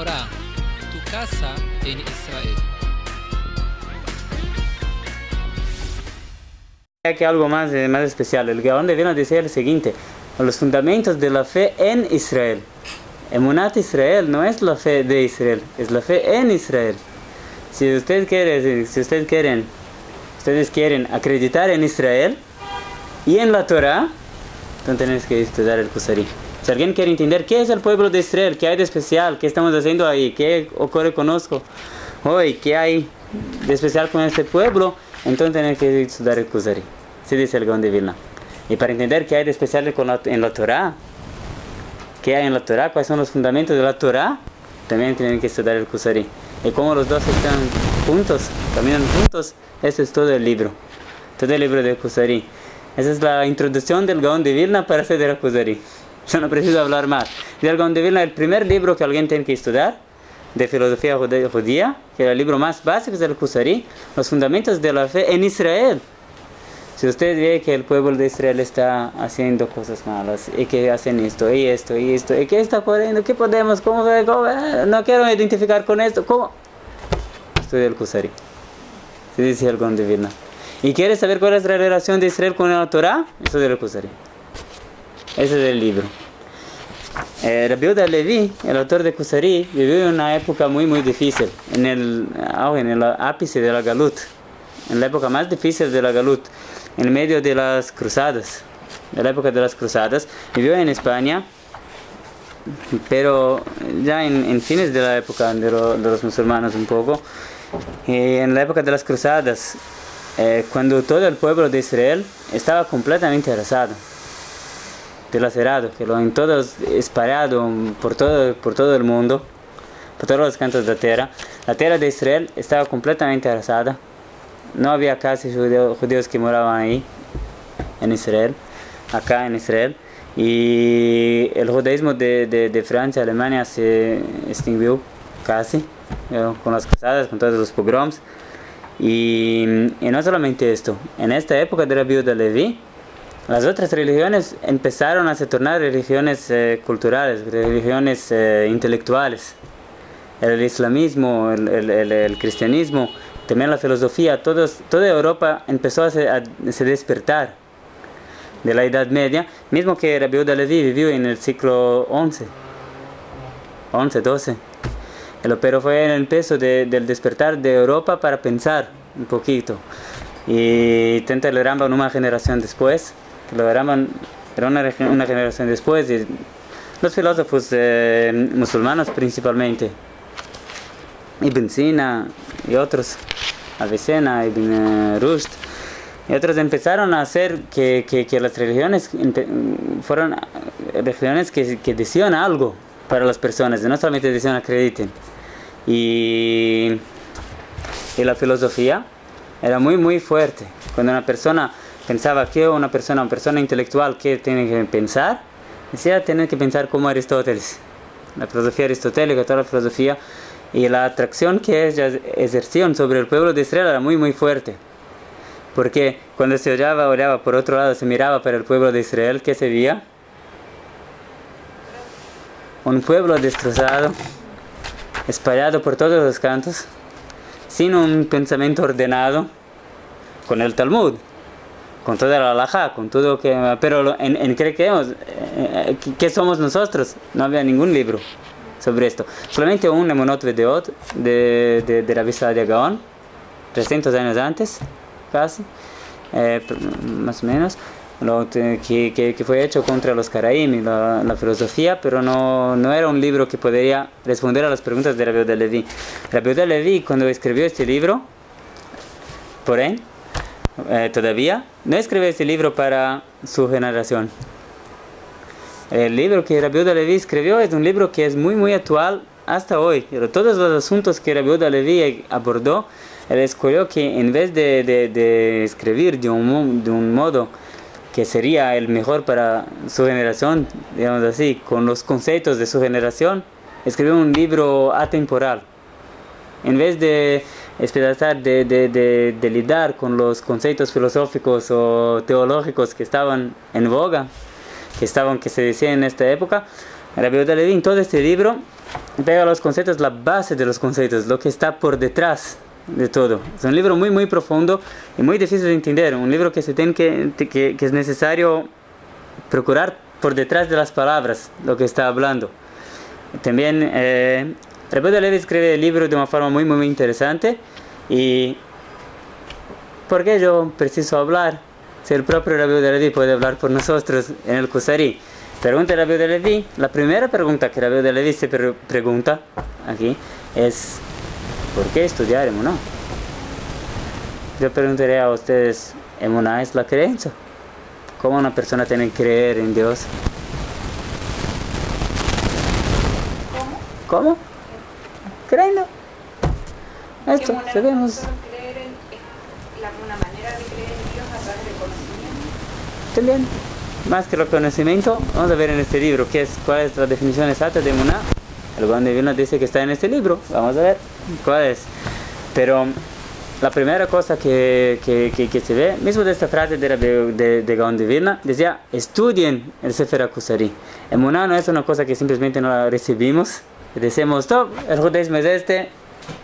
Torah, tu casa en Israel. Aquí algo más especial. El Gaón de Vilna decía el siguiente: los fundamentos de la fe en Israel. Emunat Israel no es la fe de Israel, es la fe en Israel. Si ustedes quieren acreditar en Israel y en la Torah, entonces tienes que estudiar el Kusari. Si alguien quiere entender qué es el pueblo de Israel, qué hay de especial, qué estamos haciendo ahí, qué ocurre con nosotros hoy, qué hay de especial con este pueblo, entonces tienes que estudiar el Kusari. Se dice el Gaón de Vilna. Y para entender qué hay de especial en la Torah, qué hay en la Torah, cuáles son los fundamentos de la Torah, también tienen que estudiar el Kusari. Y como los dos están juntos, caminan juntos, ese es todo el libro del Kusari. Esa es la introducción del Gaón de Vilna para hacer el Kusari. Yo no preciso hablar más. Del Gaón de Vilna, el primer libro que alguien tiene que estudiar de filosofía judía, que es el libro más básico del Kusari, los fundamentos de la fe en Israel. Si usted ve que el pueblo de Israel está haciendo cosas malas, y que hacen esto, y que está ocurriendo, ¿qué podemos? ¿Cómo? No quiero identificar con esto, ¿cómo? Estudia el Kusari. Se dice el Gaón de Vilna. ¿Y quieres saber cuál es la relación de Israel con la Torah? Estudia el Kusari. Ese es el libro. Rabbi Yehuda Levi, el autor de Kusari, vivió en una época muy difícil, en el ápice de la Galut, en la época más difícil de la Galut, en medio de las cruzadas, de la época de las cruzadas. Vivió en España, pero ya en fines de la época de los musulmanes un poco, y en la época de las cruzadas, cuando todo el pueblo de Israel estaba completamente arrasado, dilacerado, que lo han todos esparcido por todo el mundo, por todos los cantos de la tierra de Israel estaba completamente arrasada. No había casi judíos que moraban ahí, acá en Israel. Y el judaísmo de Francia, Alemania se extinguió casi, con las cruzadas, con todos los pogroms. Y no solamente esto, en esta época de Rabbi Yehuda Levi, las otras religiones empezaron a se tornar religiones culturales, religiones intelectuales. El islamismo, el cristianismo, también la filosofía, toda Europa empezó a se despertar de la Edad Media, mismo que Rabbi Yehuda Levi vivió en el siglo XI, 12. Pero fue el empiezo del despertar de Europa para pensar un poquito. Y tanto el Rambam una generación después, era una generación después, y los filósofos musulmanos principalmente, Ibn Sina y otros, Avicena, Ibn Rushd y otros, empezaron a hacer que las religiones fueron religiones que decían algo para las personas, no solamente decían acrediten. Y la filosofía era muy fuerte. Cuando una persona pensaba que una persona intelectual que tiene que pensar, decía tener que pensar como Aristóteles, la filosofía aristotélica, toda la filosofía. Y la atracción que ellas ejercían sobre el pueblo de Israel era muy fuerte. Porque cuando se oraba por otro lado, se miraba para el pueblo de Israel, ¿qué se veía? Un pueblo destrozado, espallado por todos los cantos, sin un pensamiento ordenado, con el Talmud, con toda la halajá, con todo que... Pero en ¿qué somos nosotros? No había ningún libro sobre esto. Solamente un Emunot Vedeot de Rabbi Saadia Gaon, 300 años antes, casi, más o menos, que fue hecho contra los Karaim y la filosofía, pero no era un libro que podría responder a las preguntas de Rabbi Yehuda Levi. Rabbi Yehuda Levi, cuando escribió este libro, todavía no escribió este libro para su generación. El libro que Rabbi Yehuda Levi escribió es un libro que es muy actual hasta hoy. Pero todos los asuntos que Rabbi Yehuda Levi abordó, él escogió que en vez de escribir de un modo que sería el mejor para su generación, digamos así, con los conceptos de su generación, escribió un libro atemporal. En vez de lidiar con los conceptos filosóficos o teológicos que estaban en boga, que se decía en esta época, Rabbi Yehuda Levi en todo este libro pega los conceptos, la base de los conceptos, lo que está por detrás de todo. Es un libro muy, muy profundo y muy difícil de entender. Un libro que se tiene que es necesario procurar por detrás de las palabras lo que está hablando. También Rabbi Yehuda Levi escribe el libro de una forma muy, muy, muy interesante. ¿Y por qué yo preciso hablar? Si el propio Rabbi Yehuda Levi puede hablar por nosotros en el Kusari. Pregunta Rabbi Yehuda Levi. La primera pregunta que Rabbi Yehuda Levi se pregunta aquí es: ¿por qué estudiar Emuná? Yo preguntaré a ustedes: ¿Emuná es la creencia? ¿Cómo una persona tiene que creer en Dios? ¿Cómo? Creyendo. Esto, sabemos. Una manera de creer en Dios a través del conocimiento. También, más que el conocimiento, vamos a ver en este libro cuál es la definición exacta de Emuná. El Gaón de Vilna dice que está en este libro. Vamos a ver cuál es. Pero la primera cosa que se ve, mismo de esta frase de Gaón de Vilna, decía: estudien el Sefer HaKuzari. Emuná no es una cosa que simplemente no la recibimos y decimos: top, el judaísmo es este,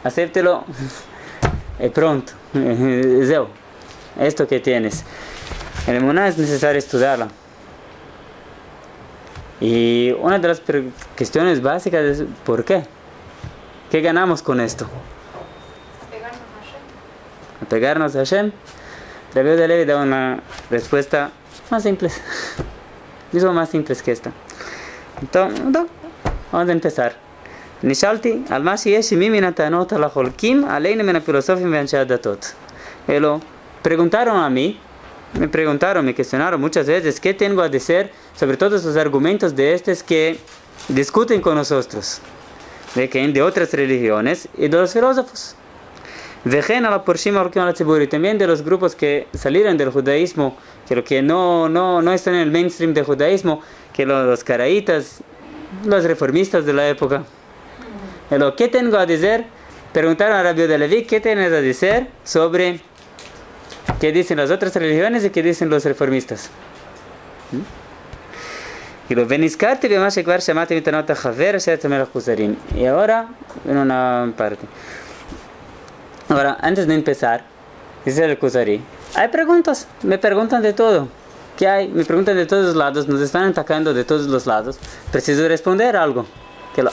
acéptelo y pronto. Esto que tienes. En Emuná es necesario estudiarla. Y una de las cuestiones básicas es: ¿por qué? ¿Qué ganamos con esto? Pegarnos a Hashem. Rabbi Yehuda Levi da una respuesta más simple. Mismo más simple que esta. Entonces, vamos a empezar. Nishalti al mashi yeshi mimi natanot al holkim aleine men filosofim ve anshe datot. Me preguntaron, me cuestionaron muchas veces qué tengo a decir sobre todos los argumentos de estos que discuten con nosotros, de otras religiones y de los filósofos. Vejen a la porshima al tzibur, y también de los grupos que salieron del judaísmo, que no están en el mainstream del judaísmo, que los caraítas, los reformistas de la época. ¿Qué tengo a decir? Preguntaron a Rabbi Yehuda Levi: ¿qué tienes a decir sobre qué dicen las otras religiones y qué dicen los reformistas? Y ahora, en una parte. Ahora, antes de empezar, dice el Kuzari: hay preguntas, me preguntan de todo. ¿Qué hay? Me preguntan de todos los lados, nos están atacando de todos los lados. Preciso responder algo.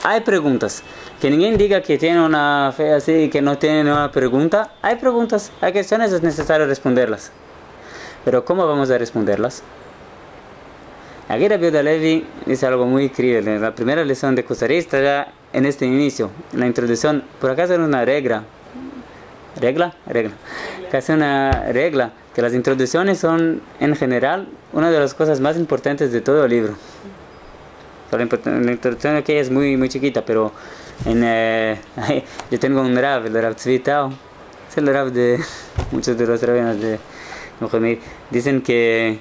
Hay preguntas. Que ninguém diga que tiene una fe así, que no tiene una pregunta. Hay preguntas, hay cuestiones, es necesario responderlas. Pero ¿cómo vamos a responderlas? Aquí Rabbi Yehuda Levi dice algo muy increíble. En la primera lección de Kuzari está ya en este inicio, en la introducción. Por acá es una regla. ¿Regla? Casi una regla. Que las introducciones son, en general, una de las cosas más importantes de todo el libro. La introducción aquí es muy, muy chiquita, pero yo tengo un Rav, el Rav Tzvi Tao. Es el Rav de muchos de los rabinos de Mohamed. Dicen que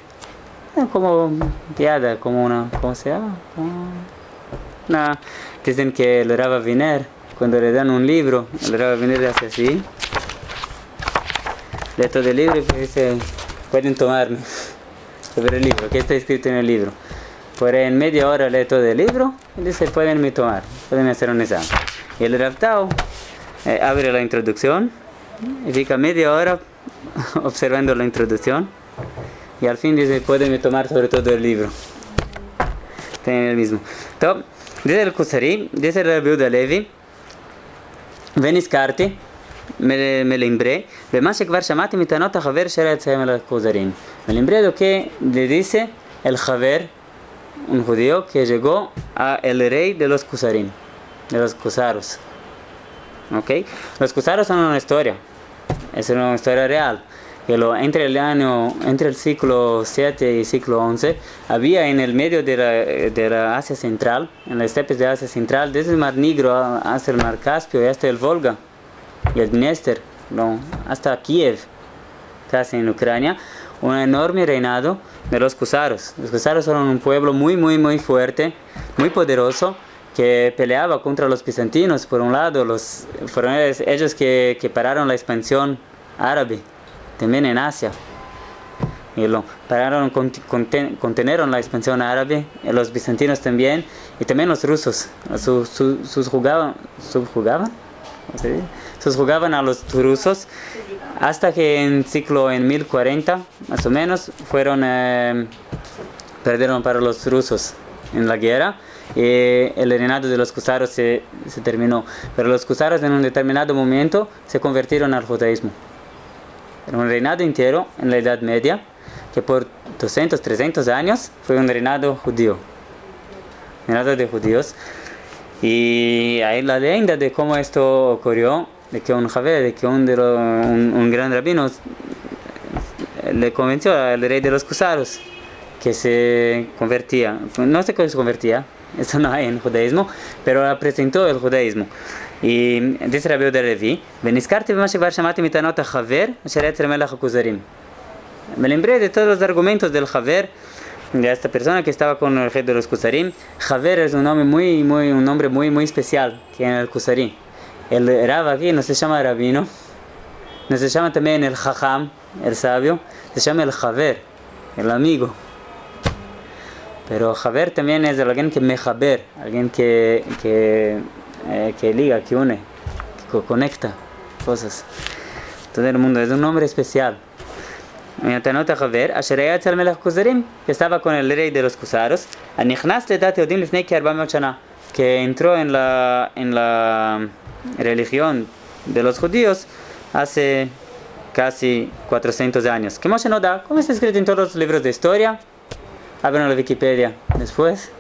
como piada, como una, ¿cómo se llama? Dicen que el Rav Aviner, cuando le dan un libro, el Rav Aviner hace así, lee todo el libro y dice: pueden tomarme sobre el libro, ¿qué está escrito en el libro? Por en media hora lee todo el libro y dice: pueden me tomar, pueden hacer un examen. Y el Rav Tao abre la introducción y fica media hora observando la introducción y al fin dice: pueden me tomar sobre todo el libro. Tienen el mismo. Entonces, dice el Kuzari, dice el Rabbi Yehuda Levi: ונזכרתי, me lembré, במה שכבר שמעתי מטענות החבר שהיה אצלם על הכוזרים. Me lembré de que le dice el Javer, un judío que llegó a el rey de los Kuzarim, de los Kuzaros. ¿Ok? Los Kuzaros son una historia, es una historia real. Entre el siglo 7 y siglo 11, había en el medio de la Asia Central, en las estepes de Asia Central, desde el Mar Negro hasta el Mar Caspio y hasta el Volga y el Dniester, hasta Kiev, casi en Ucrania, un enorme reinado de los Kuzaros. Los Kuzaros eran un pueblo muy, muy, muy fuerte, muy poderoso, que peleaba contra los bizantinos. Por un lado, fueron ellos que pararon la expansión árabe, también en Asia. y lo pararon, contenieron la expansión árabe, los bizantinos también, y también los rusos, subjugaban a los rusos, hasta que en 1040, más o menos, perdieron para los rusos en la guerra, y el reinado de los husaros se terminó. Pero los husaros en un determinado momento se convirtieron al judaísmo. Era un reinado entero en la Edad Media, que por 200, 300 años fue un reinado judío. Reinado de judíos. Y hay la leyenda de cómo esto ocurrió, de que un gran rabino le convenció al rey de los husaros que se convertía. No sé cómo se convertía, eso no hay en judaísmo, pero presentó el judaísmo. Y dice Rabbi Yehuda Levi, me lembré de todos los argumentos del Haver, de esta persona que estaba con el rey de los Kusarim. Haver es un nombre muy especial que en el Kusarí. El Rav aquí no se llama rabino, no se llama también el Jajam, el sabio, se llama el Haver, el amigo. Pero Haver también es alguien que mejaber, alguien que liga, que une, que conecta cosas. Todo el mundo es un nombre especial. Que estaba con el rey de los Kusaros, que entró en la religión de los judíos hace casi 400 años. ¿Qué más se nos da? ¿Cómo está escrito en todos los libros de historia? Abran la Wikipedia después.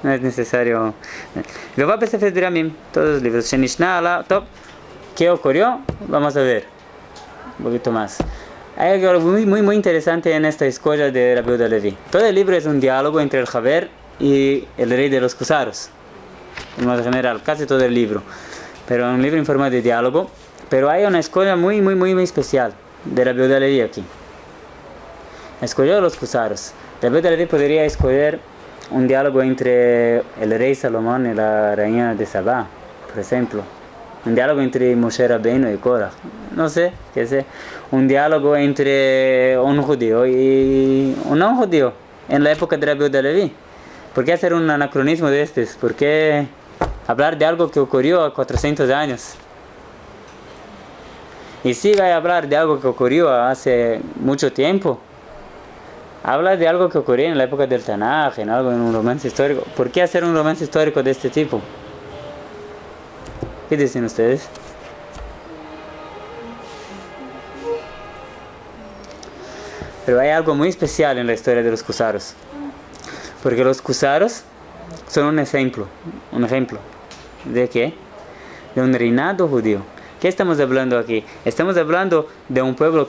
No es necesario. Todos los libros. ¿Qué ocurrió? Vamos a ver un poquito más. Hay algo muy interesante en esta escuela de Rabbi Yehuda Levi. Todo el libro es un diálogo entre el Haver y el rey de los Kusaros. En modo general, casi todo el libro. Pero un libro en forma de diálogo. Pero hay una escuela muy especial de Rabbi Yehuda Levi aquí. Escogió los Kusaros. Rabbi Yehuda Levi podría escoger un diálogo entre el rey Salomón y la reina de Sabá, por ejemplo. Un diálogo entre Moshe Rabbeinu y Korah. No sé, qué sé. Un diálogo entre un judío y un no judío en la época de Rabbi Yehuda Levi. ¿Por qué hacer un anacronismo de estos? ¿Por qué hablar de algo que ocurrió a 400 años? Y si va a hablar de algo que ocurrió hace mucho tiempo, habla de algo que ocurrió en la época del Tanaj, en un romance histórico. ¿Por qué hacer un romance histórico de este tipo? ¿Qué dicen ustedes? Pero hay algo muy especial en la historia de los Kusaros. Porque los Kusaros son un ejemplo. ¿De qué? De un reinado judío. ¿Qué estamos hablando aquí? Estamos hablando de un pueblo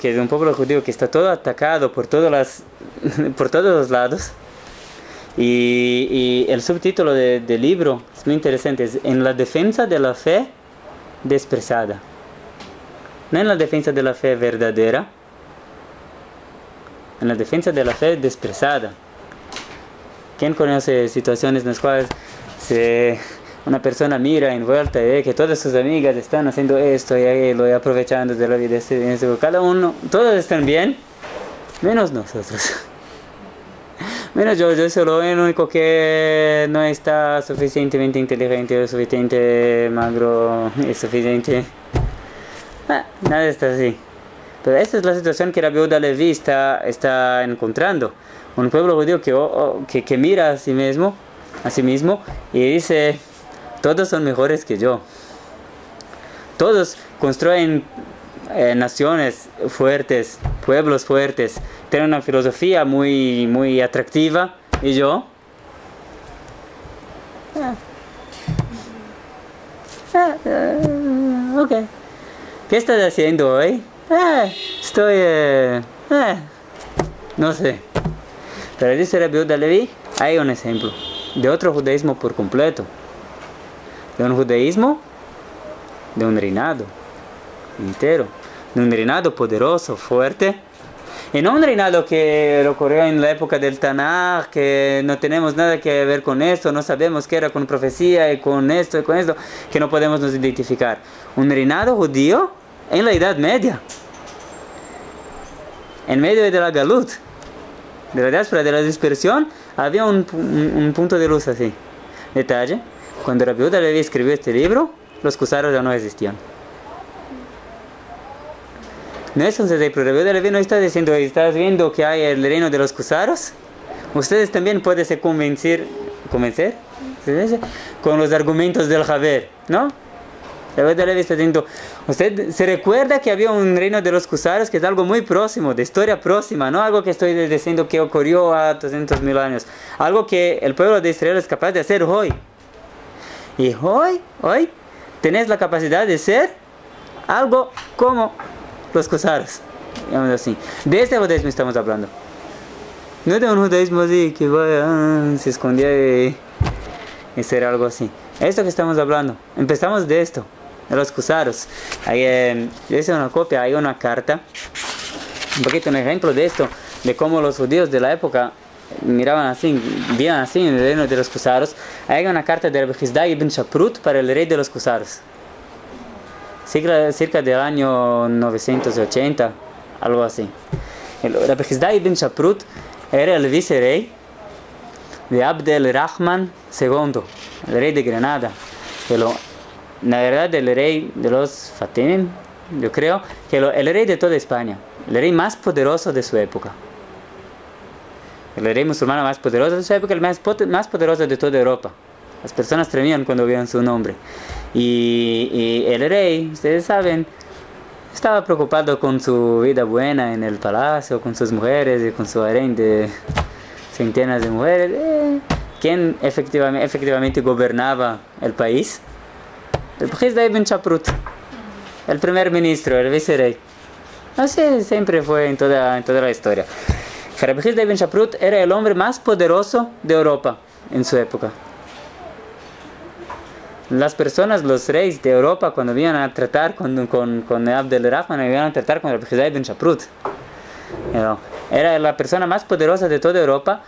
judío que está todo atacado por todos los lados. Y el subtítulo del libro es muy interesante, es En la defensa de la fe desprezada. No en la defensa de la fe verdadera, en la defensa de la fe desprezada. ¿Quién conoce situaciones en las cuales una persona mira envuelta y ve que todas sus amigas están haciendo esto y lo aprovechando de la vida? Cada uno, todos están bien, menos nosotros. Menos yo soy el único que no está suficientemente inteligente, suficiente magro, suficiente. Nada está así. Pero esta es la situación que Rabbi Yehuda Levi está encontrando. Un pueblo judío que mira a sí mismo y dice: todos son mejores que yo. Todos construyen naciones fuertes, pueblos fuertes, tienen una filosofía muy atractiva, y yo ok, ¿qué estás haciendo hoy? Estoy no sé. Pero dice Rabbi Yehuda Levi, hay un ejemplo de otro judaísmo por completo, de un judaísmo de un reinado entero, de un reinado poderoso, fuerte, y no un reinado que ocurrió en la época del Tanaj, que no tenemos nada que ver con esto, no sabemos qué era con profecía y con esto, que no podemos nos identificar. Un reinado judío en la Edad Media. en medio de la galut, de la diáspora, de la dispersión, había un punto de luz así. Detalle, cuando Rabbi Yehuda Levi escribió este libro, los cusaros ya no existían. No es un pero Rabbi Yehuda Levi no está diciendo, ¿estás viendo que hay el reino de los cusaros? Ustedes también pueden se convencer ¿se dice? Con los argumentos del Javer, ¿no? Rabbi Yehuda Levi está diciendo, usted se recuerda que había un reino de los cusaros que es algo muy próximo, de historia próxima, no algo que estoy diciendo que ocurrió a 200.000 años, algo que el pueblo de Israel es capaz de hacer hoy. Y hoy tenés la capacidad de ser algo como los cusaros, digamos así. De este judaísmo estamos hablando. No de un judaísmo así que vaya, se escondía y ser algo así. Esto que estamos hablando, empezamos de esto, de los cusaros. Ahí, yo hice una copia, hay una carta, un poquito un ejemplo de esto, de cómo los judíos de la época miraban así, veían así en el reino de los cusaros. Hay una carta de Rabbi Hizdai ibn Shaprut para el rey de los cusaros, cerca del año 980, algo así. Rabbi Hizdai ibn Shaprut era el vicerey de Abd el-Rahman II, el rey de Granada. La verdad, el rey de los Fatimim, yo creo que el rey de toda España, el rey más poderoso de su época. El rey musulmán más poderoso de su época, el más poderoso de toda Europa. Las personas temían cuando veían su nombre. Y el rey, ustedes saben, estaba preocupado con su vida buena en el palacio, con sus mujeres y con su harén de centenas de mujeres. ¿Quién efectivamente gobernaba el país? El Hizdai ibn Shaprut, el primer ministro, el vicerey. Así siempre fue en toda la historia. Rabbi Hizdai ibn Shaprut era el hombre más poderoso de Europa en su época. Las personas, los reyes de Europa, cuando iban a tratar con Abd el-Rahman, iban a tratar con Rabbi Hizdai ibn Shaprut. Era la persona más poderosa de toda Europa.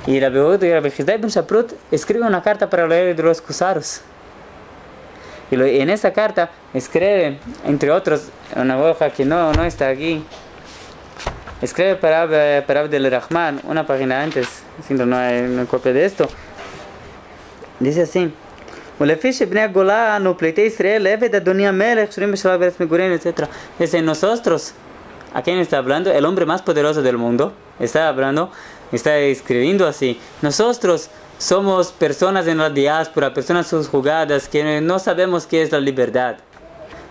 Y Rabbi Hizdai ibn Shaprut escribe una carta para el rey de los cusaros. Y en esa carta escribe, entre otros, una hoja que no está aquí. Escribe para Abd el-Rahman, una página antes, no hay una copia de esto. Dice así: Dice, nosotros, ¿a quién está hablando? El hombre más poderoso del mundo está escribiendo así: nosotros somos personas en la diáspora, personas subjugadas que no sabemos qué es la libertad.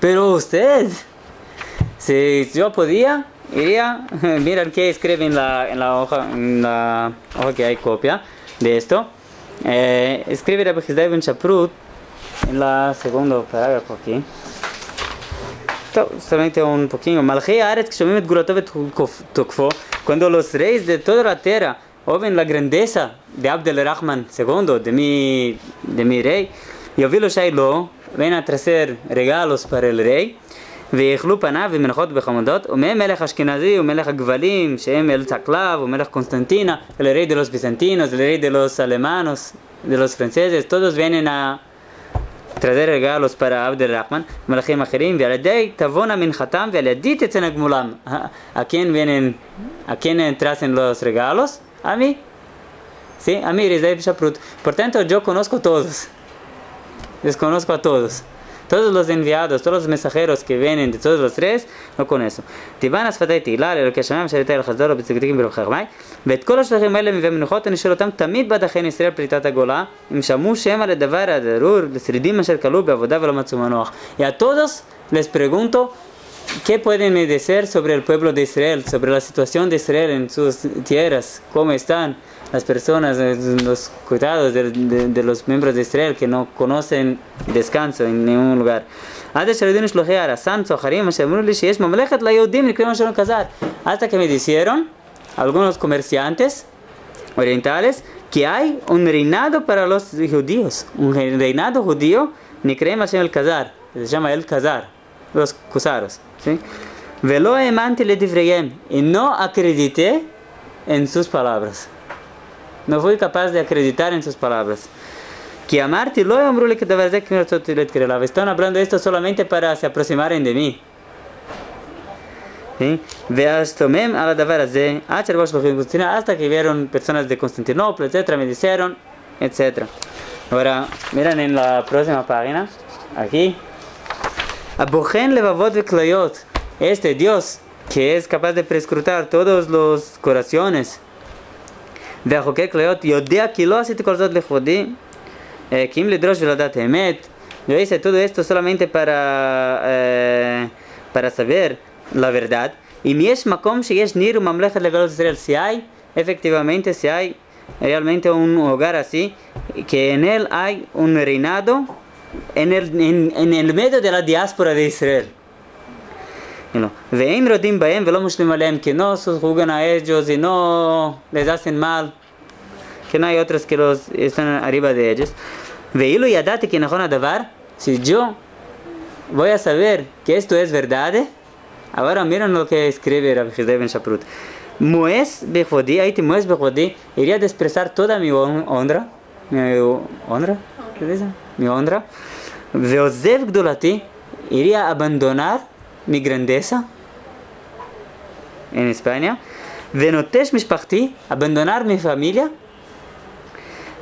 Pero usted, si yo podía, iría, miren qué escribe en la hoja que hay copia de esto. Escribe Rabbi Hizdai ibn Shaprut en la segundo parágrafo aquí. Solamente un poquito. Cuando los reyes de toda la tierra oyen la grandeza de Abd el-Rahman II, de mi rey, ven a traer regalos para el rey. ויאכלו פניו ומנחות בחמודות, ומהם מלך אשכנזי ומלך הגבלים, שהם אל צקלב ומלך קונסטנטינה, el rey de los bizantinos, el rey de los alemanos, de los franceses, todos vienen a traer regalos para Abd el-Rahman, מלכים אחרים, ועל ידי תבונה מנחתם ועל ידי תצא גמולם. ¿A quién traen los regalos? A mí. Sí, a mí, Hizdai ibn Shaprut. Por tanto, yo conozco a todos. Les conozco a todos. Todos los enviados, todos los mensajeros que vienen de todos los tres, no con eso. Tiban asfatay tilal, el que llamamos a el Hazdor, o Bitzikrikim, pero Jarmai. Bet kol השלחים האלה ומנוחות אני שואל אותם תמיד בת אחיין ישראל פליטת הגולה אם שמעו שמא לדבר הדרור לשרידים אשר כלו בעבודה ולא מצאו מנוח. Y a todos les pregunto ¿qué pueden me decir sobre el pueblo de Israel, sobre la situación de Israel en sus tierras? ¿Cómo están las personas, los cuidados de los miembros de Israel que no conocen descanso en ningún lugar? Hasta que me dijeron algunos comerciantes orientales que hay un reinado para los judíos, un reinado judío, se llama el Khazar, los cusaros, ¿sí? Y no acredité en sus palabras. No fui capaz de acreditar en sus palabras. Están hablando esto solamente para se aproximarem de mí. ¿sí? Hasta que vieron personas de Constantinopla, etcétera, me dijeron, etcétera. Ahora, miren en la próxima página, aquí. Abochen levavot veklayot. Este Dios, que es capaz de prescrutar todos los corazones. והחוקק כליות יודע כי לא עשיתי כל זאת לכבודי, כי אם לדרוש ולדעת האמת. Yo hice todo esto solamente para saber la verdad. Y mi es makom sheyesh nir umamlechet legalut Israel. Si hay, efectivamente, si hay realmente un hogar así, que en él hay un reinado en el medio de la diáspora de Israel. ואין רודים בהם ולא מושלים עליהם, que no juzgan a ellos y no les hacen mal, que no hay otros que los están arriba de ellos. ואילו ידעתי כי נכון הדבר, si yo voy a saber que esto es verdad, ahora miren lo que escribe Rabbi Chizday ben Shaprut. Moes bechodi, הייתי moes bechodi, iría a expresar toda mi honra, ¿qué dice? Mi honra, ועוזב גדולתי, iría a abandonar mi grandeza en España, ונוטש משפחתי, abandonar mi familia,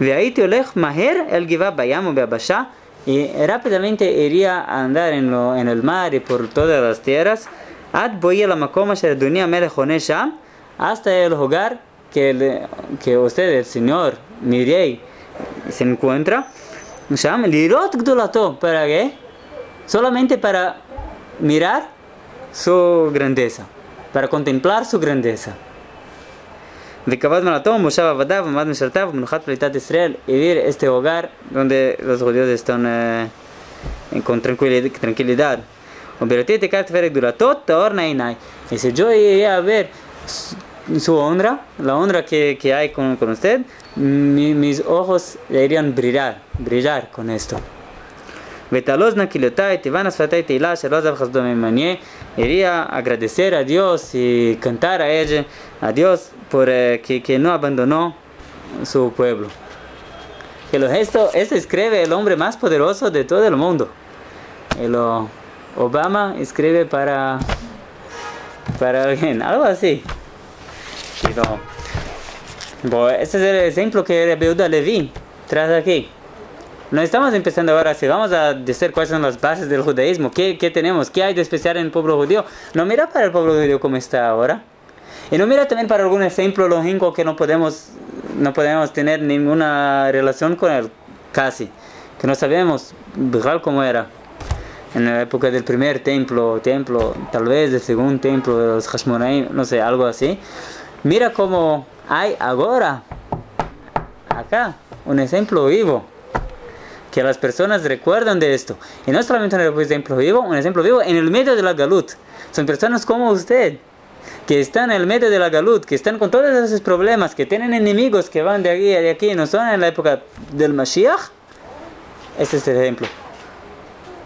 והייתי הולך מהר אל גבעה בים וביבשה, y rápidamente iría a andar en el mar y por todas las tierras, עד בואי אל המקום אשר אדוני המלך עונה שם, hasta el hogar que usted, el Señor, mi rey, se encuentra, שם, לראות גדולתו, ¿para qué? Solamente para mirar su grandeza, para contemplar su grandeza. וכבוד מלאתו, מושב עבדיו, ומעמד משרתיו, ומנוחת פליטת ישראל, y vivir este hogar donde los judíos están con tranquilidad. ובראתי תקרא תפארת גדולתו, תאורנה עיניי. Y si yo iría a ver su honra, la honra que hay con usted, mis ojos irían brillar con esto. ותעלוזנה כליותיי, תיבנה שפתי תהילה, שלא עזב חסדו ממני. Iría a agradecer a Dios y cantar a ella, a Dios por que no abandonó su pueblo. Que esto escribe el hombre más poderoso de todo el mundo. Obama escribe para alguien, algo así. Este es el ejemplo que Rabbi Yehuda Levi trae aquí. No estamos empezando ahora, si vamos a decir cuáles son las bases del judaísmo, qué tenemos, qué hay de especial en el pueblo judío. No mira para el pueblo judío como está ahora. Y no mira también para algún ejemplo lógico que no podemos tener ninguna relación con él, casi. Que no sabemos cómo era. En la época del primer templo, tal vez del segundo templo de los Hashmonaim, no sé, algo así. Mira cómo hay ahora, acá, un ejemplo vivo. Que las personas recuerdan de esto. Y no solamente un ejemplo vivo en el medio de la Galut. Son personas como usted, que están en el medio de la Galut, que están con todos esos problemas, que tienen enemigos que van de aquí, no son en la época del Mashiach. Este es el ejemplo.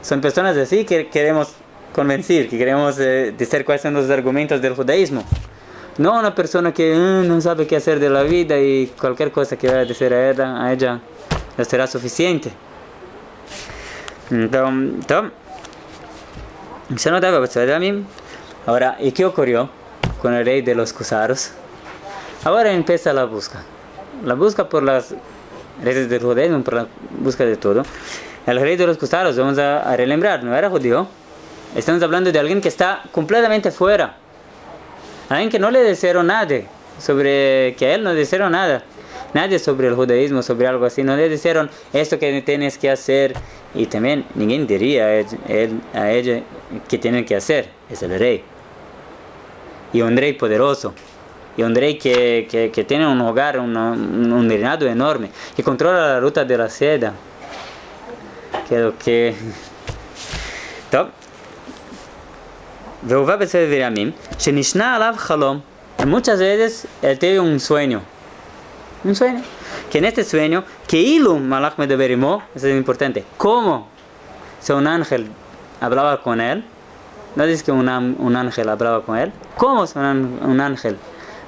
Son personas así que queremos convencer, que queremos decir cuáles son los argumentos del judaísmo. No una persona que no sabe qué hacer de la vida y cualquier cosa que vaya a decir a ella no será suficiente. Ahora, ¿y qué ocurrió con el rey de los Cusaros? Ahora empieza la busca por las redes del judaísmo, por la busca de todo. El rey de los Cusaros, vamos a relembrar, no era judío. Estamos hablando de alguien que está completamente fuera, alguien que no le dijeron nada que a él no le dijeron nada. Nadie sobre el judaísmo, sobre algo así, no le dijeron esto que tienes que hacer, y también ninguém diría a ella que tienen que hacer, es el rey. Y un rey poderoso, y un rey que tiene un hogar, un reinado enorme, que controla la ruta de la seda. טוב, והובא בספר ימים, שנשנה עליו חלום. Muchas veces él tiene un sueño, que en este sueño, que Ilum Malach Medaber Imo, eso es importante, como si un ángel hablaba con él, no dice que un ángel hablaba con él, como si un ángel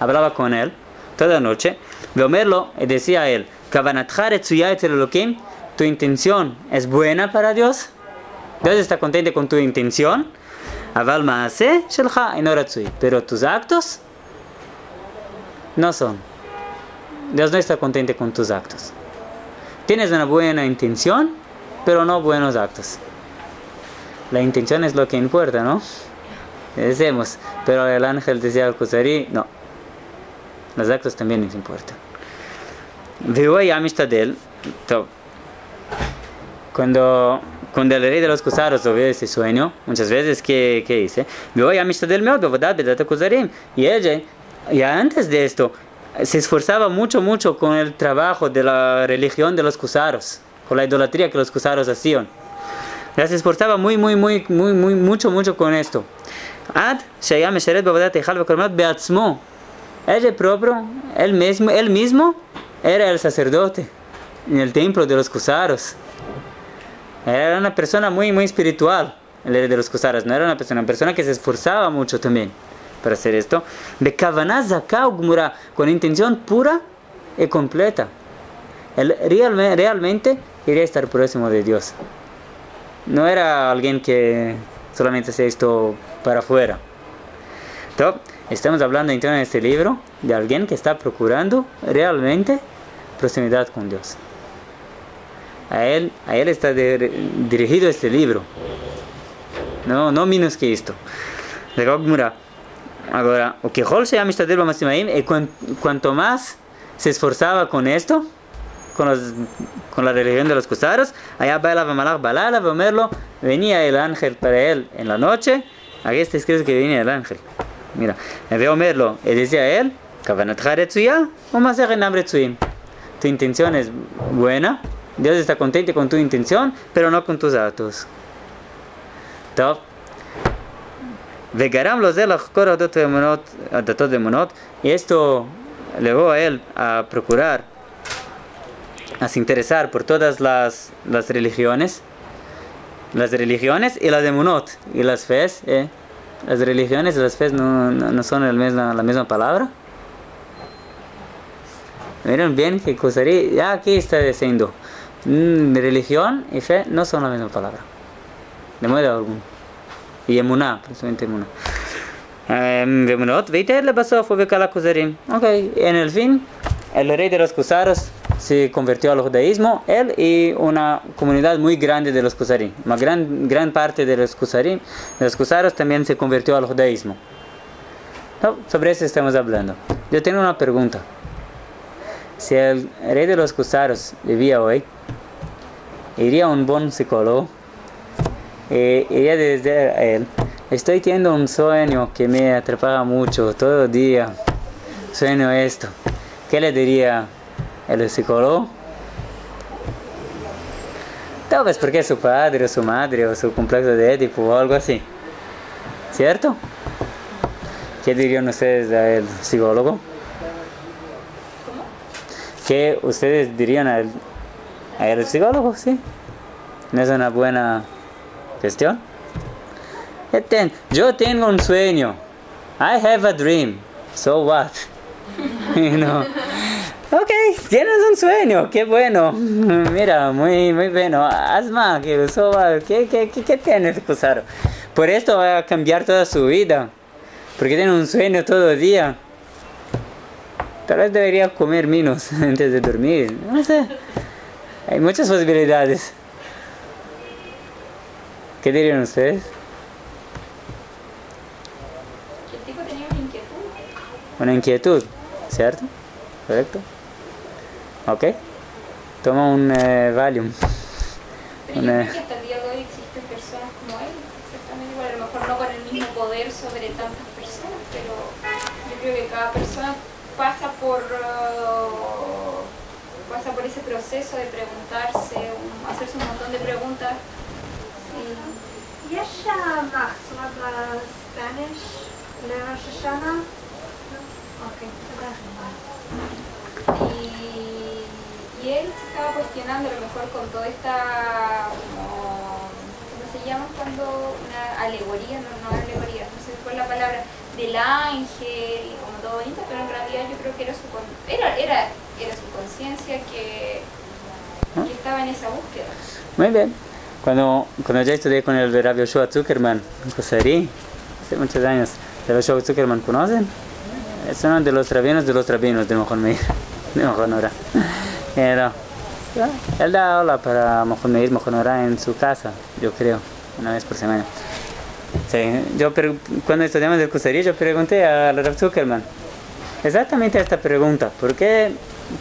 hablaba con él toda la noche, Veomerlo, y decía a él, Kavanatcha Retzuya Etzel Elokim, tu intención es buena para Dios, Dios está contento con tu intención, Aval maase shelcha eno ratzui. Pero tus actos no son. Dios no está contento con tus actos. Tienes una buena intención, pero no buenos actos. La intención es lo que importa, ¿no? Decimos, pero el ángel decía al Kusari, no. Los actos también nos importan. Cuando el rey de los Kusaros vio ese sueño, muchas veces, ¿qué dice? Y ella, ya antes de esto, se esforzaba mucho con el trabajo de la religión de los Kusaros, con la idolatría que los Kusaros hacían. Ya se esforzaba mucho con esto. Ella propio, él mismo era el sacerdote en el templo de los Kusaros. Era una persona muy espiritual, el rey de los Kusaros. No era una persona que se esforzaba mucho también para hacer esto. Con intención pura y completa. Él realmente quería estar próximo de Dios. No era alguien que solamente hacía esto para afuera. Entonces, estamos hablando entonces en este libro de alguien que está procurando realmente proximidad con Dios. A él está dirigido este libro. No menos que esto. Ahora, o que Hol se llama y cuanto más se esforzaba con esto, con la religión de los Kusaros, allá venía el ángel para él en la noche. Aquí está escrito que venía el ángel. Mira, veo verlo y decía a él, tu intención es buena, Dios está contento con tu intención, pero no con tus actos. Y esto llevó a él a procurar, a se interesar por todas las religiones y las emunot y las fes. Las religiones y las fes no son la misma palabra. Miren bien que Kusari ya aquí está diciendo, religión y fe no son la misma palabra, de modo alguno. Y emuná, precisamente emuná. Ok, en el fin, el rey de los Kusaros se convirtió al judaísmo, él y una comunidad muy grande de los Kusarim. Una gran parte de los Kusaros también se convirtió al judaísmo. No, sobre eso estamos hablando. Yo tengo una pregunta. Si el rey de los Kusaros vivía hoy, iría un buen psicólogo, iría desde a él. Estoy teniendo un sueño que me atrapaba mucho, todo el día. Sueño esto. ¿Qué le diría el psicólogo? Tal vez porque su padre o su madre o su complejo de Édipo o algo así. ¿Cierto? ¿Qué dirían ustedes al psicólogo? ¿Cómo? ¿Qué ustedes dirían a el psicólogo? ¿Sí? ¿No es una buena cuestión? Yo tengo un sueño. I have a dream. So what? Ok, tienes un sueño, qué bueno. Mira, muy bueno. Haz más, ¿qué tienes que usar? Por esto va a cambiar toda su vida. Porque tiene un sueño todo el día. Tal vez debería comer menos antes de dormir. No sé. Hay muchas posibilidades. ¿Qué dirían ustedes? El tipo tenía una inquietud. Una inquietud, ¿cierto? Correcto. Ok. Toma un Valium. Pero yo creo que hasta el día de hoy existen personas como él, exactamente igual, a lo mejor no con el mismo poder sobre tantas personas, pero yo creo que cada persona pasa por ese proceso de preguntarse, hacerse un montón de preguntas. יש מחזור בספניש לראש השנה? אוקיי, תודה. Y él se estaba cuestionando a lo mejor con toda esta, ¿cómo se llama cuando? Una alegoría, no alegoría, no sé cuál es la palabra, del ángel y como todo bonito, pero en realidad yo creo que era su conciencia que estaba en esa búsqueda. Muy bien. Cuando yo estudié con el Rabbi Yoshua Zuckerman en Kusari, hace muchos años, el Rabbi Yoshua Zuckerman, ¿conocen? Es uno de los rabinos de Mejón Meir, de Mejón Ora. Él da aula para Mejón Meir, Mejón Ora en su casa, yo creo, una vez por semana. Sí, cuando estudiamos el Kusari, yo pregunté al Rabbi Zuckerman exactamente esta pregunta: ¿por qué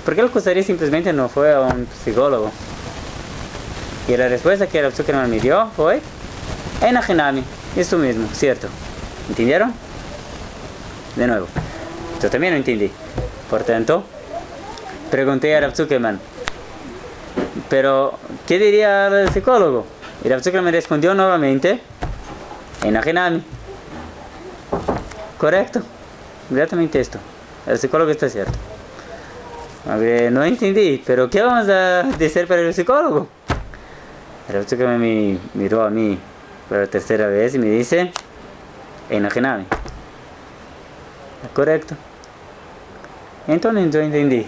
el Kusari simplemente no fue a un psicólogo? Y la respuesta que el Zuckerman me dio fue: Enajenami, eso mismo, ¿cierto? ¿Entendieron? De nuevo, yo también lo entendí. Por tanto, pregunté a Rav Zuckerman, ¿pero qué diría el psicólogo? Y Rav Zuckerman respondió nuevamente: Enajenami. Correcto, exactamente esto. El psicólogo está cierto. No entendí, pero ¿qué vamos a decir para el psicólogo? El Zuckerman me miró a mí por la tercera vez y me dice: Enajenami. Correcto. Entonces yo entendí.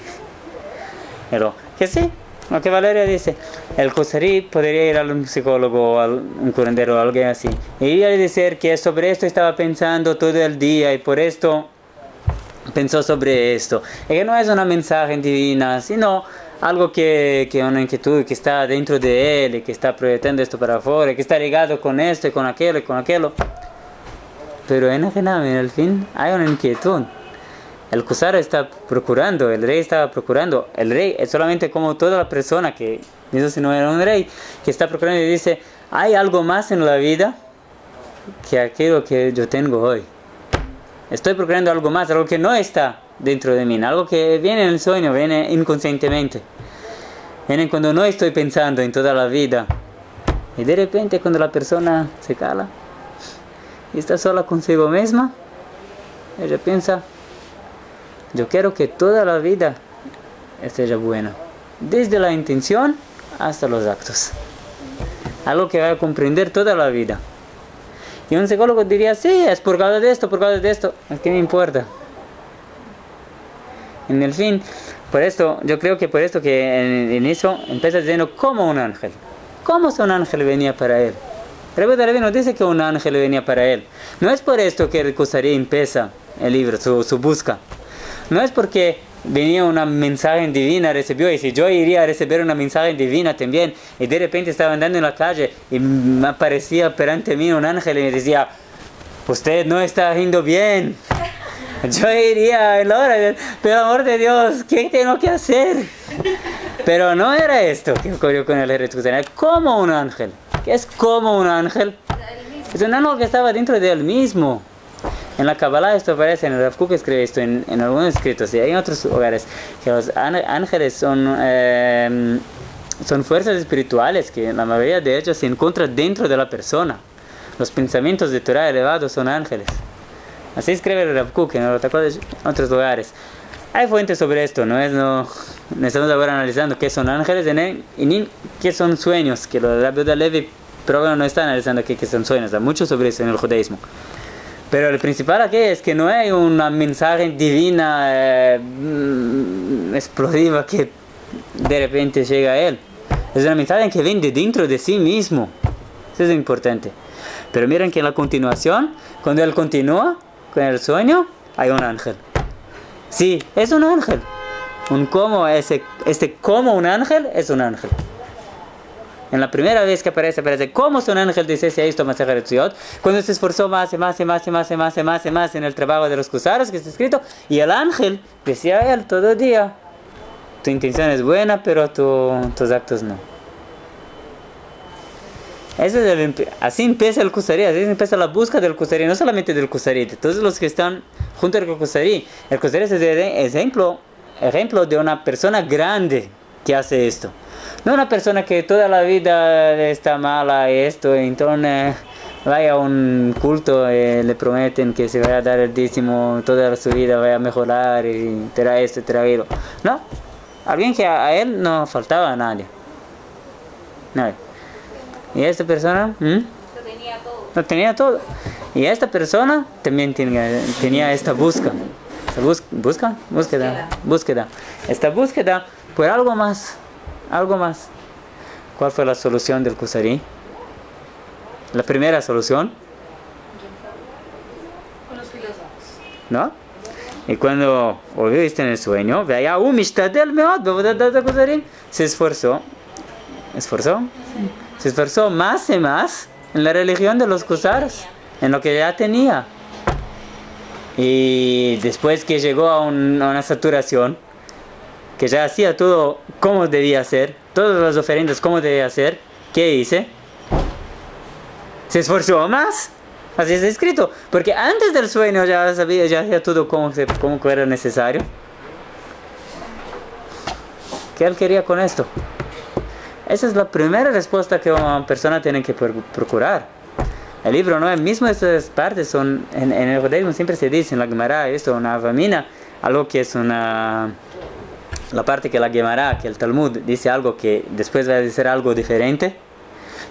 Pero que sí, lo que Valeria dice, el Kusari podría ir a un psicólogo, a un curandero o alguien así, y iría a decir que sobre esto estaba pensando todo el día y por esto pensó sobre esto. Y que no es una mensaje divina, sino algo que una inquietud que está dentro de él y que está proyectando esto para afuera, que está ligado con esto y con aquello y con aquello. Pero en el fin hay una inquietud. El Kusara está procurando, el rey estaba procurando. El rey es solamente como toda la persona que, eso si no era un rey, que está procurando y dice: hay algo más en la vida que aquello que yo tengo hoy. Estoy procurando algo más, algo que no está dentro de mí, algo que viene en el sueño, viene inconscientemente. Viene cuando no estoy pensando en toda la vida. Y de repente cuando la persona se cala y está sola consigo misma, ella piensa: yo quiero que toda la vida esté buena, desde la intención hasta los actos. Algo que va a comprender toda la vida. Y un psicólogo diría: sí, es por causa de esto, ¿qué me importa? En el fin, yo creo que por esto que en eso empieza diciendo como un ángel. ¿Cómo si un ángel venía para él? Rabbi nos dice que un ángel venía para él. No es por esto que el Kusari empieza el libro, su busca. No es porque venía una mensaje divina, recibió, y si yo iría a recibir una mensaje divina también, y de repente estaba andando en la calle y me aparecía perante mí un ángel y me decía: usted no está haciendo bien. Yo iría en la hora, pero amor de Dios, ¿qué tengo que hacer? Pero no era esto que ocurrió con el rey Kusari. Como un ángel. ¿Qué es como un ángel? Es un ángel que estaba dentro de él mismo. En la Kabbalah esto aparece, en el Rav Kook escribe esto en algunos escritos, y hay en otros lugares, que los ángeles son fuerzas espirituales que la mayoría de ellos se encuentran dentro de la persona. Los pensamientos de Torah elevados son ángeles. Así escribe el Rav Kook en otros lugares. Hay fuentes sobre esto, no estamos ahora analizando qué son ángeles y qué son sueños, que los Rabbi Levi probablemente no está analizando qué son sueños, hay mucho sobre eso en el judaísmo. Pero el principal aquí es que no hay una mensaje divina explosiva que de repente llega a él. Es una mensaje que viene de dentro de sí mismo. Eso es importante. Pero miren que en la continuación, cuando él continúa con el sueño, hay un ángel. Sí, es un ángel. Como un ángel es un ángel. En la primera vez que aparece como si un ángel dijese esto, cuando se esforzó más en el trabajo de los Kusaros que está escrito, y el ángel decía a él todo el día: tu intención es buena, pero tus actos no. Así empieza el Kusari, así empieza la búsqueda del Kusari, no solamente del Kusari, de todos los que están junto al Kusari. El Kusari es el ejemplo de una persona grande que hace esto. No una persona que toda la vida está mala y esto, y entonces vaya a un culto y le prometen que se vaya a dar el décimo, toda su vida vaya a mejorar y trae esto y trae aquello. No, alguien que a él no faltaba a nadie. Y esta persona lo tenía todo. Y esta persona también tenía esta búsqueda. Esta búsqueda por algo más. ¿Cuál fue la solución del Kusari? La primera solución, Con los filósofos. ¿no? Y cuando viste en el sueño, veía se esforzó, se esforzó más y más en la religión de los Kusaros, en lo que ya tenía. Y después que llegó a una saturación, que ya hacía todo como debía hacer, todas las ofrendas como debía hacer, ¿qué hice? Se esforzó más. Así está escrito, porque antes del sueño ya sabía, ya hacía todo como era necesario. ¿Qué él quería con esto? Esa es la primera respuesta que una persona tiene que procurar. El libro, ¿no? El mismo estas partes son, en el judaísmo siempre se dice, en la Gemara, esto, una avamina, algo que es la parte que la Gemara, que el Talmud dice algo que después va a decir algo diferente,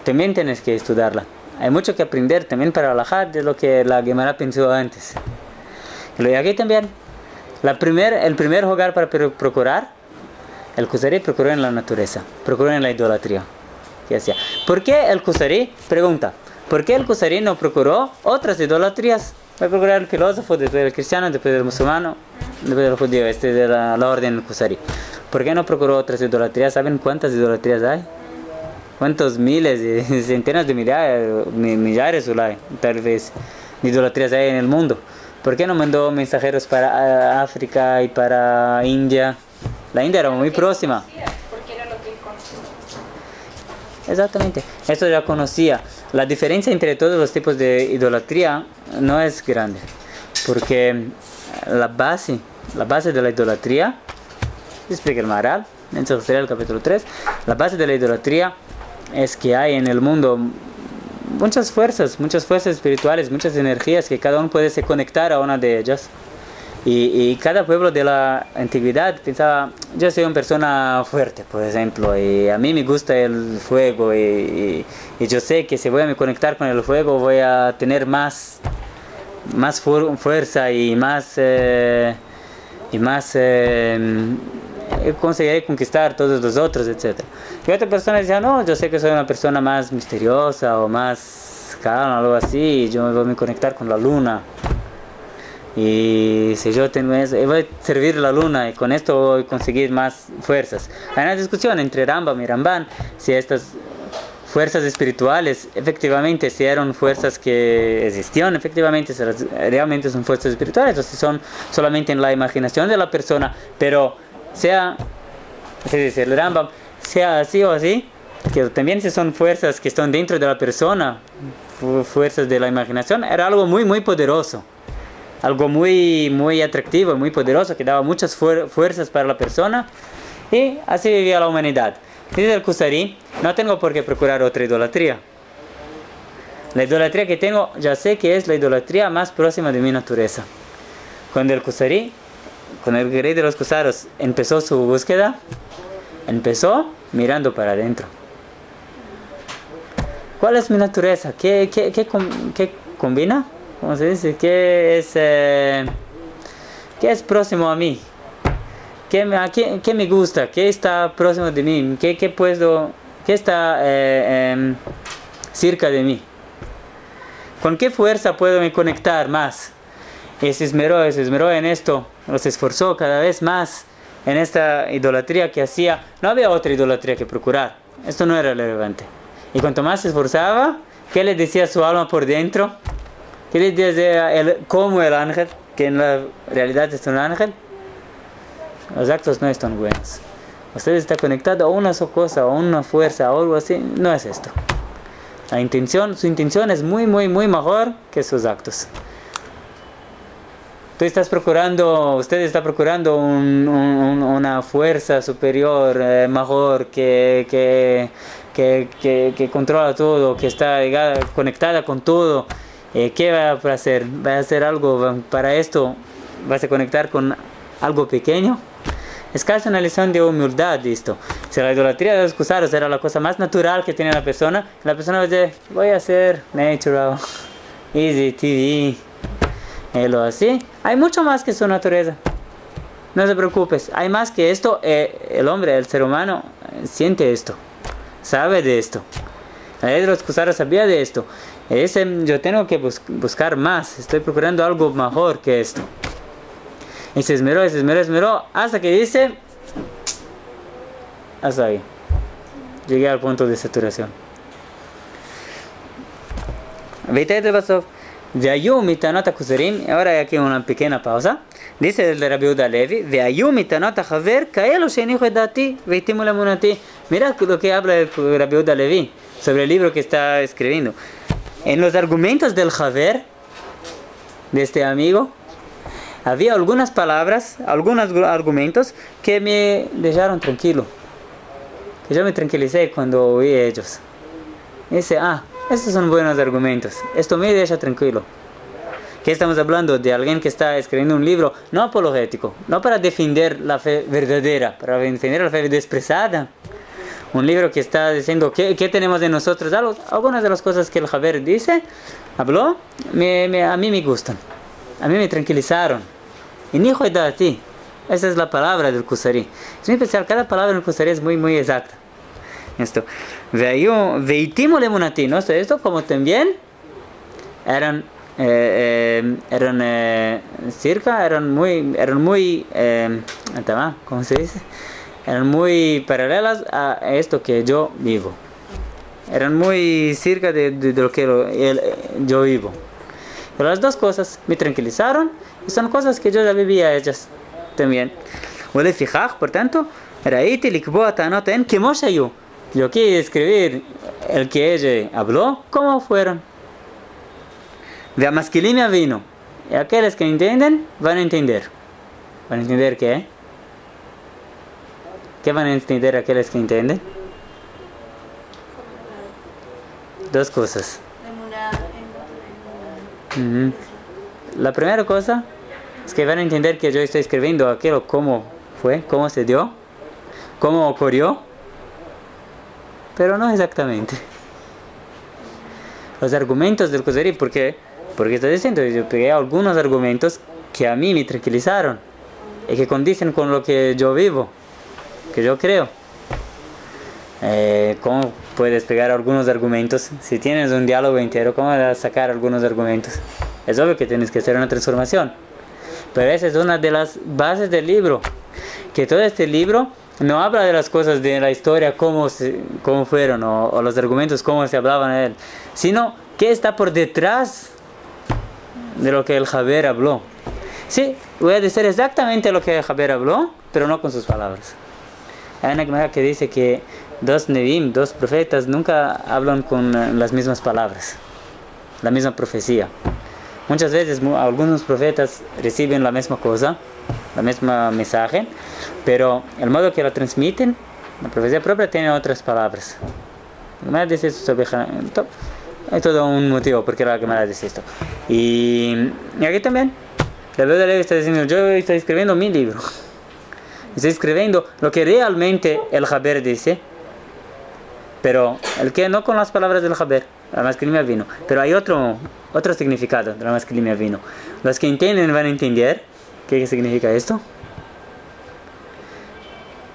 también tienes que estudiarla. Hay mucho que aprender también para alajá de lo que la Gemara pensó antes. Y aquí también, el primer hogar para procurar, el Kusari procuró en la naturaleza, procuró en la idolatría. ¿Qué hacía? ¿Por qué el Kusari? Pregunta. ¿Por qué el Kusari no procuró otras idolatrías? Va a procurar el filósofo, después el cristiano, después el musulmano, después el judío, de la orden Kusari. ¿Por qué no procuró otras idolatrías? ¿Saben cuántas idolatrías hay? ¿Cuántos miles, centenas de millares tal vez, de idolatrías hay en el mundo? ¿Por qué no mandó mensajeros para África y para India? La India era muy próxima. Porque era lo que él conocía. Exactamente, esto ya conocía. La diferencia entre todos los tipos de idolatría no es grande, porque la base de la idolatría, explica el Maharal, en el capítulo 3, la base de la idolatría es que hay en el mundo muchas fuerzas espirituales, muchas energías que cada uno puede se conectar a una de ellas. Y cada pueblo de la antigüedad pensaba, yo soy una persona fuerte, por ejemplo, y a mí me gusta el fuego, y yo sé que si voy a me conectar con el fuego voy a tener más fuerza y conseguiré conquistar todos los otros, etc. Y otra persona decía, no, yo sé que soy una persona más misteriosa o más calma, algo así, yo me voy a conectar con la luna. Y si yo tengo eso, voy a servir la luna y con esto voy a conseguir más fuerzas. Hay una discusión entre Rambam y Ramban si estas fuerzas espirituales efectivamente si eran fuerzas que existían, efectivamente si realmente son fuerzas espirituales o si son solamente en la imaginación de la persona, pero sea, es decir, el Rambam, sea así o así, que también si son fuerzas que están dentro de la persona, fuerzas de la imaginación, era algo muy muy poderoso. Algo muy, muy atractivo, muy poderoso, que daba muchas fuerzas para la persona, y así vivía la humanidad. Dice el Kusari, no tengo por qué procurar otra idolatría. La idolatría que tengo, ya sé que es la idolatría más próxima de mi naturaleza. Cuando el Kusari, cuando el rey de los Kusaros empezó su búsqueda, empezó mirando para adentro. ¿Cuál es mi naturaleza? ¿Qué combina? ¿Cómo se dice? ¿Qué es próximo a mí? ¿Qué me gusta? ¿Qué está próximo de mí? ¿Qué está cerca de mí? ¿Con qué fuerza puedo me conectar más? Y se esmeró en esto, se esforzó cada vez más en esta idolatría que hacía. No había otra idolatría que procurar. Esto no era relevante. Y cuanto más se esforzaba, ¿qué le decía su alma por dentro? ¿Qué le decía como el ángel? Que en la realidad es un ángel. Los actos no están buenos. Usted está conectado a una sola cosa, a una fuerza, o algo así. No es esto. Su intención es muy, muy, muy mejor que sus actos. Usted está procurando una fuerza superior, mejor, que controla todo, que está conectada con todo. ¿Qué va a hacer? ¿Va a hacer algo para esto? ¿Vas a conectar con algo pequeño? Es casi una lección de humildad esto. Si la idolatría de los Kusaros era la cosa más natural que tiene la persona va a decir, voy a hacer natural, easy, TV, lo así. Hay mucho más que su naturaleza. No se preocupes, hay más que esto. El hombre, el ser humano, siente esto, sabe de esto. La ley de los Kusaros sabía de esto. Y dice, yo tengo que buscar más, estoy procurando algo mejor que esto. Y se esmeró, hasta que dice, hasta ahí. Llegué al punto de saturación. Veayu mitanot hakusarim. Ahora hay aquí una pequeña pausa. Dice el de Rabbi Yehuda Levi, Veayu mitanot hachaver kaelu sheinichu et dati veitimu lemunati. Mira lo que habla el Rabbi Yehuda Levi sobre el libro que está escribiendo. En los argumentos del Haver, de este amigo, había algunas palabras, algunos argumentos que me dejaron tranquilo. Que yo me tranquilicé cuando oí ellos. Dice, estos son buenos argumentos. Esto me deja tranquilo. Que estamos hablando de alguien que está escribiendo un libro no apologético, no para defender la fe verdadera, para defender la fe desprezada. Un libro que está diciendo qué tenemos de nosotros. Algunas de las cosas que el Haver habló, a mí me gustan. A mí me tranquilizaron. Y ni juega a ti. Esa es la palabra del Kusari. Es muy especial. Cada palabra del Kusari es muy, muy exacta. Esto. Veitimo lemunati. ¿No? Esto como también eran muy ¿cómo se dice? Eran muy paralelas a esto que yo vivo. Eran muy cerca de lo que yo vivo. Pero las dos cosas me tranquilizaron y son cosas que yo ya vivía ellas también. Por tanto, yo quiero escribir el que ella habló, cómo fueron. Veamasquilimia vino. Y aquellos que entienden van a entender. ¿Van a entender qué? ¿Qué van a entender aquellos que entienden? Dos cosas. La primera cosa es que van a entender que yo estoy escribiendo aquello cómo fue, cómo se dio, cómo ocurrió, pero no exactamente. Los argumentos del Kusari, ¿por qué? Porque estoy diciendo, yo pegué algunos argumentos que a mí me tranquilizaron y que condicen con lo que yo vivo, que yo creo. ¿Cómo puedes pegar algunos argumentos? Si tienes un diálogo entero, ¿cómo vas a sacar algunos argumentos? Es obvio que tienes que hacer una transformación. Pero esa es una de las bases del libro. Que todo este libro no habla de las cosas de la historia, cómo fueron, o los argumentos, cómo se hablaban de él, sino qué está por detrás de lo que el Haver habló. Sí, voy a decir exactamente lo que el Haver habló, pero no con sus palabras. Hay una Gemara que dice que dos profetas, nunca hablan con las mismas palabras, la misma profecía. Muchas veces algunos profetas reciben la misma cosa, la misma mensaje, pero el modo que la transmiten, la profecía propia tiene otras palabras. La Gemara dice esto sobre... Hay todo un motivo por qué la Gemara dice esto. Y aquí también, la Rabbi Yehuda Levi está diciendo, yo estoy escribiendo mi libro. Estoy escribiendo lo que realmente el Haber dice, pero el que no con las palabras del Haber, la masculinidad vino. Pero hay otro significado de la masculinidad vino. Los que entienden van a entender. ¿Qué significa esto?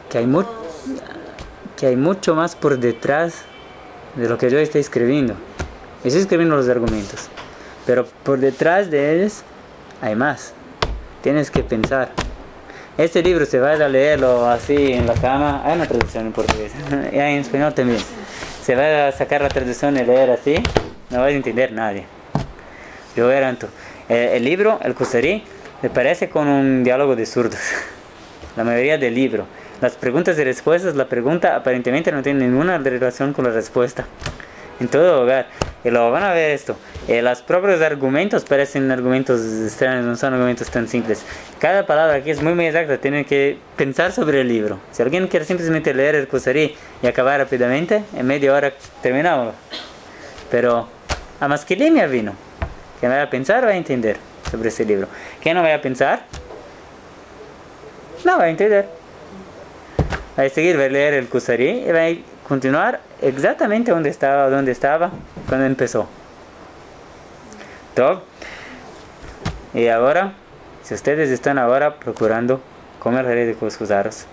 Que hay mucho más por detrás de lo que yo estoy escribiendo. Estoy escribiendo los argumentos, pero por detrás de ellos hay más. Tienes que pensar. Este libro se va a leerlo así en la cama. Hay una traducción en portugués y en español también. Se va a sacar la traducción y leer así, no vas a entender nadie. Yo garanto. El libro, el Kusari, me parece con un diálogo de zurdos. La mayoría del libro. Las preguntas y respuestas, la pregunta aparentemente no tiene ninguna relación con la respuesta. En todo lugar. Y lo van a ver esto. Los propios argumentos parecen argumentos extraños, no son argumentos tan simples. Cada palabra aquí es muy, muy exacta. Tienen que pensar sobre el libro. Si alguien quiere simplemente leer el Kusari y acabar rápidamente, en media hora terminamos. Pero a masquilimia vino. Quien vaya a pensar va a entender sobre ese libro. Quien no vaya a pensar, no va a entender. Va a seguir, va a leer el Kusari y va a continuar exactamente donde estaba cuando empezó. Top. Y ahora, si ustedes están ahora procurando comer el rey de los Kusaros,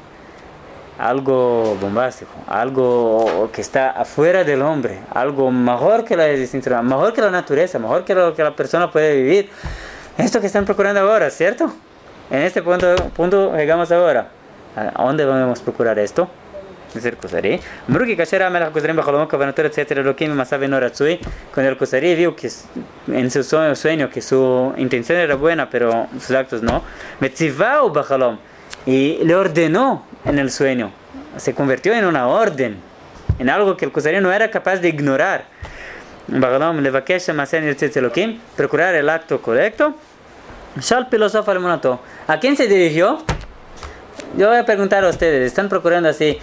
algo bombástico, algo que está afuera del hombre, algo mejor que la existencia, mejor que la naturaleza, mejor que lo que la persona puede vivir. Esto que están procurando ahora, ¿cierto? En este punto llegamos ahora. ¿A dónde vamos a procurar esto? Es el Kusari. Mruki Kashera Melach Kusarim Bacholomok Kavanator etcétera Elohim Masabe Noratsui. Cuando el Kusari vio que en su sueño que su intención era buena, pero sus actos no. Metzivau Bacholom. Y le ordenó en el sueño. Se convirtió en una orden, en algo que el Kusari no era capaz de ignorar. Bacholom Levakesh Masen etcétera Elohim. Procurar el acto correcto. Shal Pilosof Almonato. ¿A quién se dirigió? Yo voy a preguntar a ustedes, están procurando así,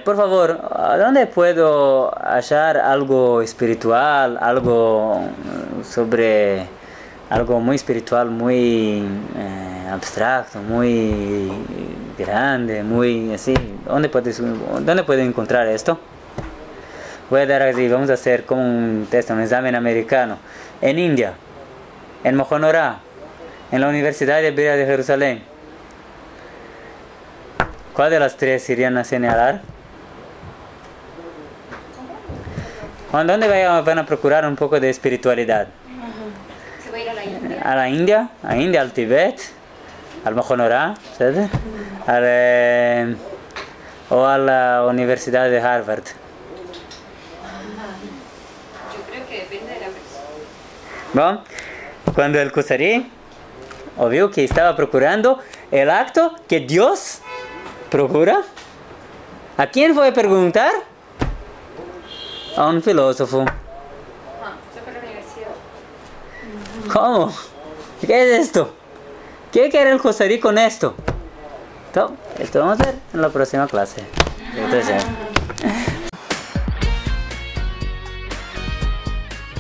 por favor, ¿dónde puedo hallar algo espiritual, algo sobre, algo muy espiritual, muy abstracto, muy grande, muy así? ¿Dónde puedo encontrar esto? Voy a dar así, vamos a hacer como un test, un examen americano. En India, en Mojonorá, en la Universidad Hebrea de Jerusalén. ¿Cuál de las tres irían a señalar? ¿Dónde van a procurar un poco de espiritualidad? Se va a ir a la India. ¿A la India? ¿Al Tíbet? ¿Al Mojonorá? ¿Sabes? ¿O a la Universidad de Harvard? Yo creo que depende de la persona. Bueno, cuando el Kusari vio que estaba procurando el acto que Dios procura, ¿a quién fue a preguntar? A un filósofo. Yo fui a la universidad. ¿Cómo? ¿Qué es esto? ¿Qué quiere el Kusari con esto? Esto vamos a ver en la próxima clase.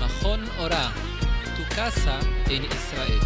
Mahon Ora, tu casa en Israel.